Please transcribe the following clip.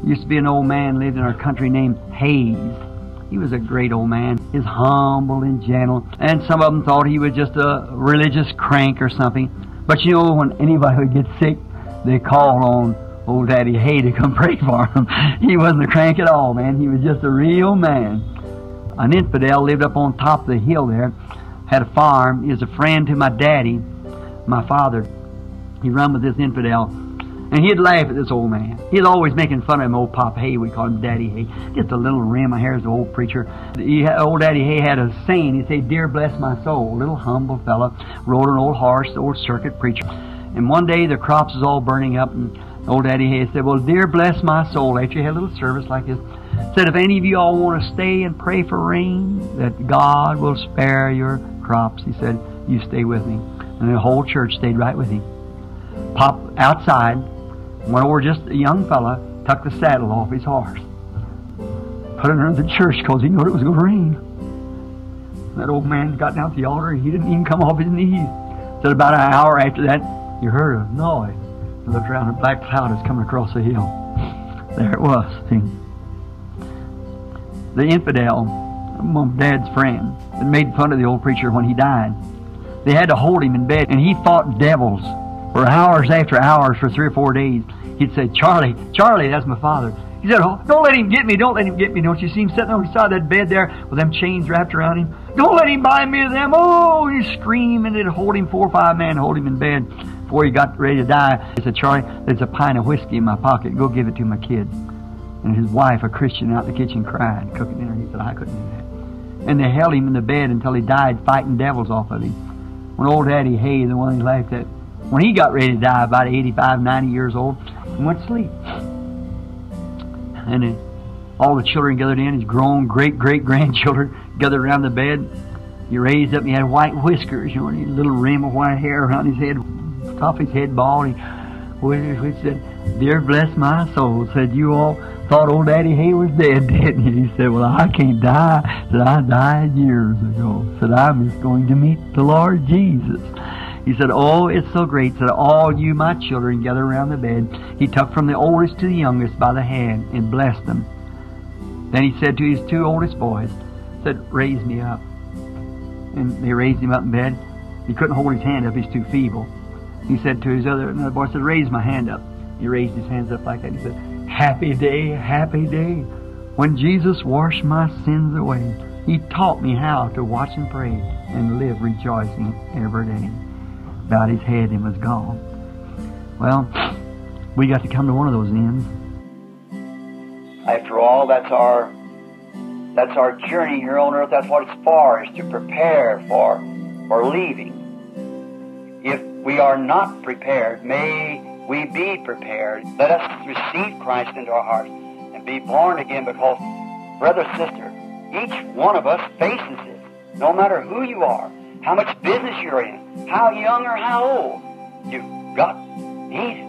Used to be an old man lived in our country named Hayes. He was a great old man. He was humble and gentle, and some of them thought he was just a religious crank or something. But you know, when anybody would get sick, they called on old Daddy Hay to come pray for him. He wasn't a crank at all, man. He was just a real man. An infidel lived up on top of the hill there, had a farm. He was a friend to my daddy, my father. He run with this infidel. And he'd laugh at this old man. He's always making fun of him, old Pop Hay. We call him Daddy Hay. Just a little rim of hair as the old preacher. Old Daddy Hay had a saying. He'd say, "Dear bless my soul." Little humble fella. Rode an old horse, the old circuit preacher. And one day the crops was all burning up, and old Daddy Hay said, "Well, dear bless my soul," after he had a little service like this, said, "If any of you all want to stay and pray for rain, that God will spare your crops," he said, "you stay with me." And the whole church stayed right with him. Pop outside, went over just a young fella, took the saddle off his horse, put it under the church because he knew it was going to rain. That old man got down to the altar and he didn't even come off his knees. Said about an hour after that, you heard a noise. You looked around, a black cloud was coming across the hill. There it was. See? The infidel, my dad's friend, that made fun of the old preacher when he died. They had to hold him in bed, and he fought devils for hours after hours for 3 or 4 days. He'd say, "Charlie, Charlie," that's my father. He said, "Oh, don't let him get me, don't let him get me. Don't you see him sitting on the side of that bed there with them chains wrapped around him? Don't let him bind me to them." Oh, he'd scream, and they'd hold him, 4 or 5 men hold him in bed before he got ready to die. He said, "Charlie, there's a pint of whiskey in my pocket. Go give it to my kids." And his wife, a Christian, out in the kitchen cried, cooking dinner. He said, "I couldn't do that." And they held him in the bed until he died, fighting devils off of him. When old Daddy Hay, the one he laughed at, when he got ready to die, about 85, 90 years old, he went to sleep. And all the children gathered in, his grown great-great-grandchildren gathered around the bed. He raised up, and he had white whiskers, you know, and a little rim of white hair around his head, top of his head bald. He said, "Dear bless my soul," said, "you all thought old Daddy Hay was dead, didn't you?" He said, "Well, I can't die." Said, "I died years ago." Said, "I'm just going to meet the Lord Jesus." He said, "Oh, it's so great." Said, "All you, my children, gather around the bed." He took from the oldest to the youngest by the hand and blessed them. Then he said to his 2 oldest boys, said, "Raise me up." And they raised him up in bed. He couldn't hold his hand up, he's too feeble. He said to another boy, said, "Raise my hand up." He raised his hands up like that. He said, happy day, when Jesus washed my sins away. He taught me how to watch and pray and live rejoicing every day." Bowed his head and was gone. Well, we got to come to one of those ends. After all, that's our journey here on earth. That's what it's for, is to prepare for leaving. If we are not prepared, may we be prepared. Let us receive Christ into our hearts and be born again, because, brother, sister, each one of us faces it. No matter who you are, how much business you're in, how young or how old, you've got need it.